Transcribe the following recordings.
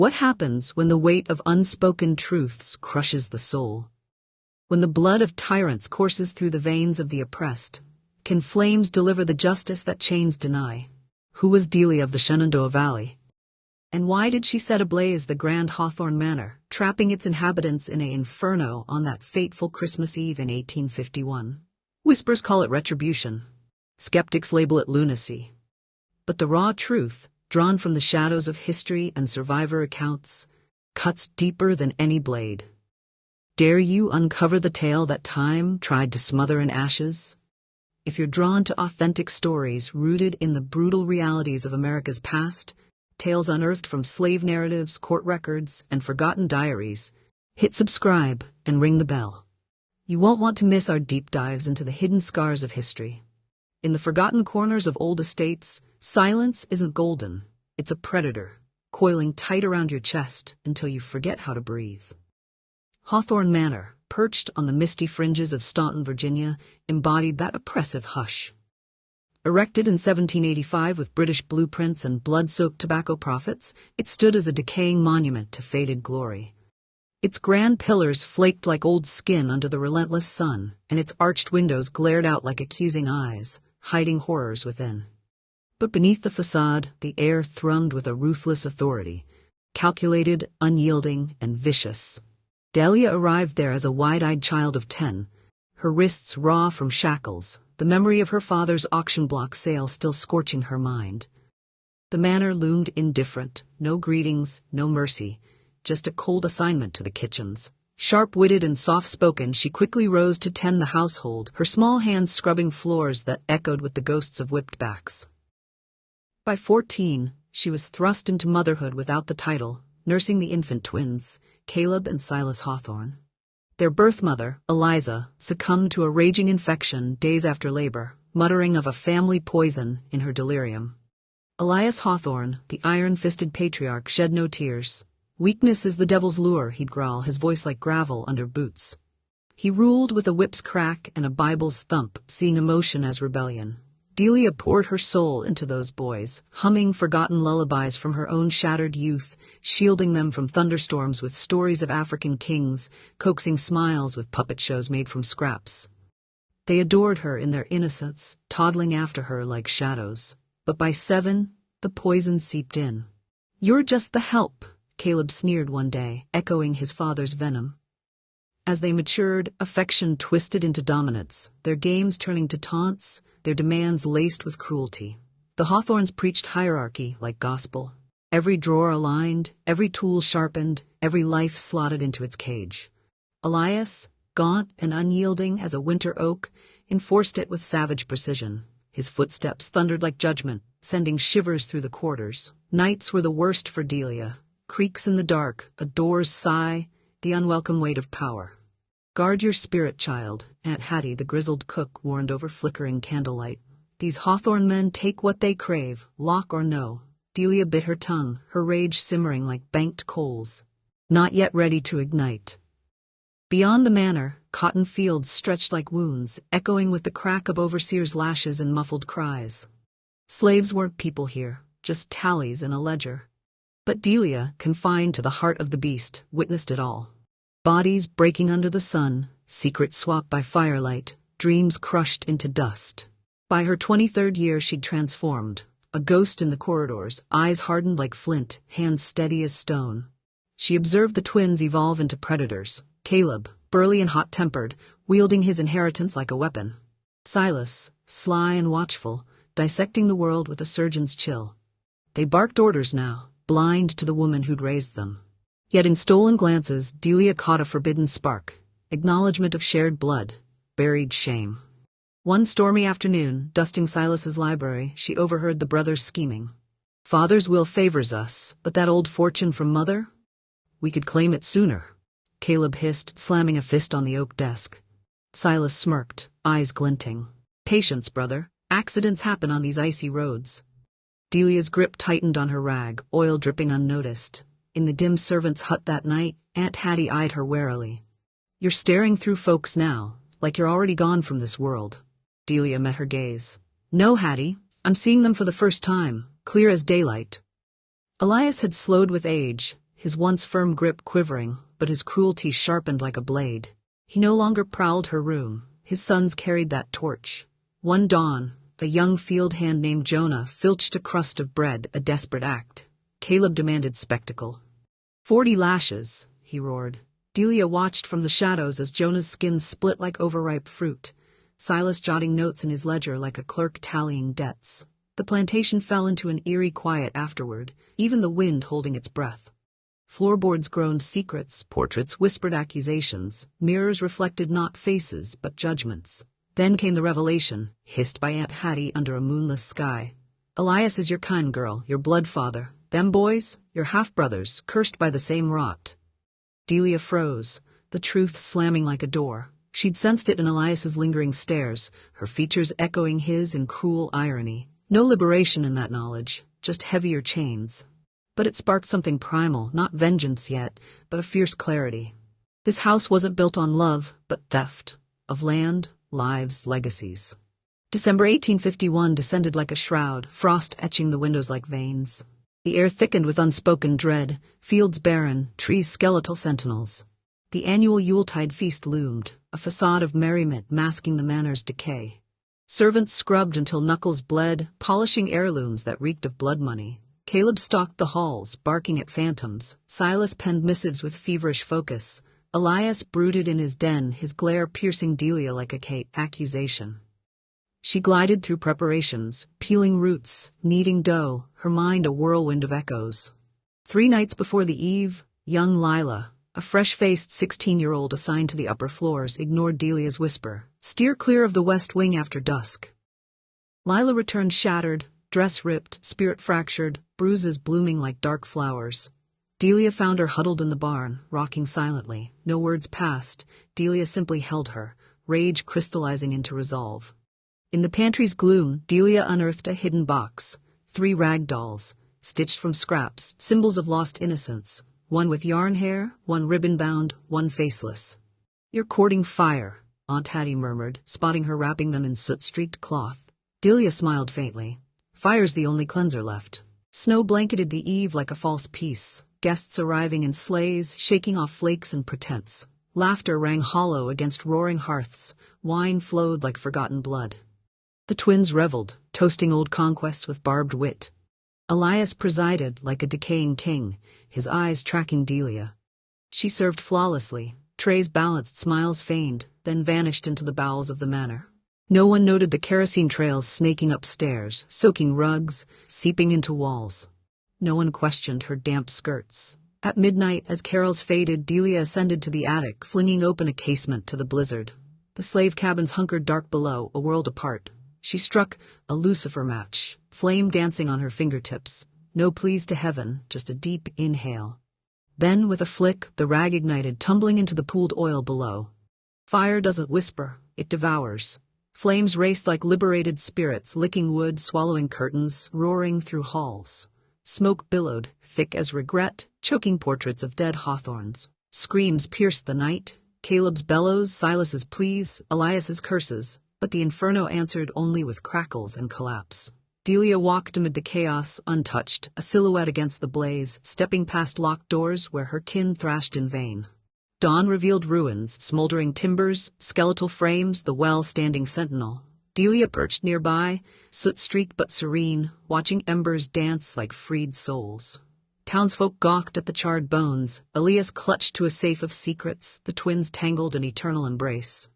What happens when the weight of unspoken truths crushes the soul? When the blood of tyrants courses through the veins of the oppressed, can flames deliver the justice that chains deny? Who was Delia of the Shenandoah Valley? And why did she set ablaze the grand Hawthorne Manor, trapping its inhabitants in an inferno on that fateful Christmas Eve in 1851? Whispers call it retribution. Skeptics label it lunacy. But the raw truth, drawn from the shadows of history and survivor accounts, cuts deeper than any blade. Dare you uncover the tale that time tried to smother in ashes? If you're drawn to authentic stories rooted in the brutal realities of America's past, tales unearthed from slave narratives, court records, and forgotten diaries, hit subscribe and ring the bell. You won't want to miss our deep dives into the hidden scars of history. In the forgotten corners of old estates, silence isn't golden. It's a predator, coiling tight around your chest until you forget how to breathe. Hawthorne Manor, perched on the misty fringes of Staunton, Virginia, embodied that oppressive hush. Erected in 1785 with British blueprints and blood-soaked tobacco profits, it stood as a decaying monument to faded glory. Its grand pillars flaked like old skin under the relentless sun, and its arched windows glared out like accusing eyes, hiding horrors within. But beneath the facade, the air thrummed with a ruthless authority, calculated, unyielding, and vicious. Delia arrived there as a wide-eyed child of 10, her wrists raw from shackles, the memory of her father's auction block sale still scorching her mind. The manor loomed indifferent, no greetings, no mercy, just a cold assignment to the kitchens. Sharp-witted and soft-spoken, she quickly rose to tend the household, her small hands scrubbing floors that echoed with the ghosts of whipped backs. By 14, she was thrust into motherhood without the title, nursing the infant twins, Caleb and Silas Hawthorne. Their birth mother, Eliza, succumbed to a raging infection days after labor, muttering of a family poison in her delirium. Elias Hawthorne, the iron-fisted patriarch, shed no tears. "Weakness is the devil's lure," he'd growl, his voice like gravel under boots. He ruled with a whip's crack and a Bible's thump, seeing emotion as rebellion. Delia poured her soul into those boys, humming forgotten lullabies from her own shattered youth, shielding them from thunderstorms with stories of African kings, coaxing smiles with puppet shows made from scraps. They adored her in their innocence, toddling after her like shadows. But by 7, the poison seeped in. "You're just the help," Caleb sneered one day, echoing his father's venom. As they matured, affection twisted into dominance, their games turning to taunts, their demands laced with cruelty. The Hawthornes preached hierarchy like gospel. Every drawer aligned, every tool sharpened, every life slotted into its cage. Elias, gaunt and unyielding as a winter oak, enforced it with savage precision. His footsteps thundered like judgment, sending shivers through the quarters. Nights were the worst for Delia. Creaks in the dark, a door's sigh, the unwelcome weight of power. "Guard your spirit, child," Aunt Hattie, the grizzled cook, warned over flickering candlelight. "These Hawthorne men take what they crave, lock or no." Delia bit her tongue, her rage simmering like banked coals, not yet ready to ignite. Beyond the manor, cotton fields stretched like wounds, echoing with the crack of overseers' lashes and muffled cries. Slaves weren't people here, just tallies in a ledger. But Delia, confined to the heart of the beast, witnessed it all. Bodies breaking under the sun, secrets swapped by firelight, dreams crushed into dust. By her 23rd year she'd transformed, a ghost in the corridors, eyes hardened like flint, hands steady as stone. She observed the twins evolve into predators. Caleb, burly and hot-tempered, wielding his inheritance like a weapon. Silas, sly and watchful, dissecting the world with a surgeon's chill. They barked orders now, blind to the woman who'd raised them. Yet in stolen glances, Delia caught a forbidden spark, acknowledgement of shared blood, buried shame. One stormy afternoon, dusting Silas's library, she overheard the brothers scheming. "Father's will favors us, but that old fortune from Mother? We could claim it sooner," Caleb hissed, slamming a fist on the oak desk. Silas smirked, eyes glinting. "Patience, brother. Accidents happen on these icy roads." Delia's grip tightened on her rag, oil dripping unnoticed. In the dim servant's hut that night, Aunt Hattie eyed her warily. "You're staring through folks now, like you're already gone from this world." Delia met her gaze. "No, Hattie, I'm seeing them for the first time, clear as daylight." Elias had slowed with age, his once firm grip quivering, but his cruelty sharpened like a blade. He no longer prowled her room. His sons carried that torch. One dawn, a young field hand named Jonah filched a crust of bread, a desperate act. Caleb demanded spectacle. 40 lashes, he roared. Delia watched from the shadows as Jonah's skin split like overripe fruit, Silas jotting notes in his ledger like a clerk tallying debts. The plantation fell into an eerie quiet afterward, even the wind holding its breath. Floorboards groaned secrets, portraits whispered accusations, mirrors reflected not faces but judgments. Then came the revelation, hissed by Aunt Hattie under a moonless sky. Elias is your kind girl, your blood father. Them boys, your half-brothers, cursed by the same rot. Delia froze, the truth slamming like a door. She'd sensed it in Elias's lingering stares, her features echoing his in cruel irony. No liberation in that knowledge, just heavier chains. But it sparked something primal, not vengeance yet, but a fierce clarity. This house wasn't built on love, but theft. Of land, lives, legacies. December 1851 descended like a shroud, frost etching the windows like veins. The air thickened with unspoken dread, fields barren, trees skeletal sentinels. The annual Yuletide feast loomed, a facade of merriment masking the manor's decay. Servants scrubbed until knuckles bled, polishing heirlooms that reeked of blood money. Caleb stalked the halls, barking at phantoms. Silas penned missives with feverish focus. Elias brooded in his den, his glare piercing Delia like a accusation. She glided through preparations, peeling roots, kneading dough, her mind a whirlwind of echoes. 3 nights before the eve, young Lila, a fresh-faced 16-year-old assigned to the upper floors, ignored Delia's whisper, "Steer clear of the west wing after dusk." Lila returned shattered, dress ripped, spirit fractured, bruises blooming like dark flowers. Delia found her huddled in the barn, rocking silently. No words passed. Delia simply held her, rage crystallizing into resolve. In the pantry's gloom, Delia unearthed a hidden box. 3 rag dolls, stitched from scraps, symbols of lost innocence. One with yarn hair, one ribbon-bound, one faceless. "You're courting fire," Aunt Hattie murmured, spotting her wrapping them in soot-streaked cloth. Delia smiled faintly. "Fire's the only cleanser left." Snow blanketed the eve like a false peace, guests arriving in sleighs, shaking off flakes and pretense. Laughter rang hollow against roaring hearths, wine flowed like forgotten blood. The twins reveled, toasting old conquests with barbed wit. Elias presided like a decaying king, his eyes tracking Delia. She served flawlessly, trays balanced, smiles feigned, then vanished into the bowels of the manor. No one noted the kerosene trails snaking upstairs, soaking rugs, seeping into walls. No one questioned her damp skirts. At midnight, as carols faded, Delia ascended to the attic, flinging open a casement to the blizzard. The slave cabins hunkered dark below, a world apart. She struck a lucifer match, flame dancing on her fingertips. No pleas to heaven, just a deep inhale. Then, with a flick, the rag ignited, tumbling into the pooled oil below. Fire doesn't whisper, it devours. Flames raced like liberated spirits, licking wood, swallowing curtains, roaring through halls. Smoke billowed, thick as regret, choking portraits of dead hawthorns. Screams pierced the night, Caleb's bellows, Silas's pleas, Elias's curses, but the inferno answered only with crackles and collapse. Delia walked amid the chaos, untouched, a silhouette against the blaze, stepping past locked doors where her kin thrashed in vain. Dawn revealed ruins, smoldering timbers, skeletal frames, the well standing sentinel. Delia perched nearby, soot-streaked but serene, watching embers dance like freed souls. Townsfolk gawked at the charred bones. Elias clutched to a safe of secrets, the twins tangled in eternal embrace.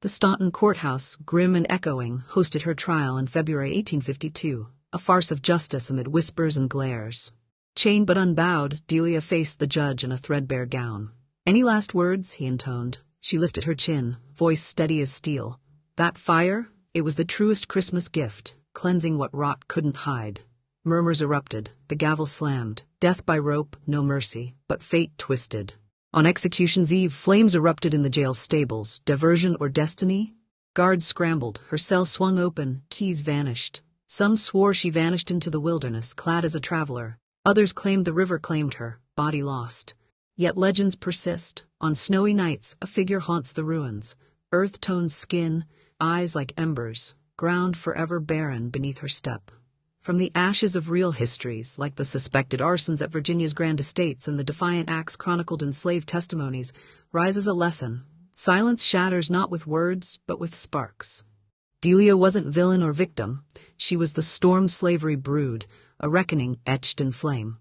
The Staunton courthouse, grim and echoing, hosted her trial in February 1852, a farce of justice amid whispers and glares. Chained but unbowed, Delia faced the judge in a threadbare gown. "Any last words?" he intoned. She lifted her chin, voice steady as steel. "That fire? It was the truest Christmas gift, cleansing what rot couldn't hide." Murmurs erupted, the gavel slammed. Death by rope, no mercy, but fate twisted. On execution's eve, flames erupted in the jail's stables. Diversion or destiny? Guards scrambled, her cell swung open, keys vanished. Some swore she vanished into the wilderness, clad as a traveler. Others claimed the river claimed her, body lost. Yet legends persist. On snowy nights, a figure haunts the ruins. Earth-toned skin, eyes like embers, ground forever barren beneath her step. From the ashes of real histories, like the suspected arsons at Virginia's Grand Estates and the defiant acts chronicled in slave testimonies, rises a lesson. Silence shatters not with words, but with sparks. Delia wasn't villain or victim. She was the stormed slavery brood, a reckoning etched in flame.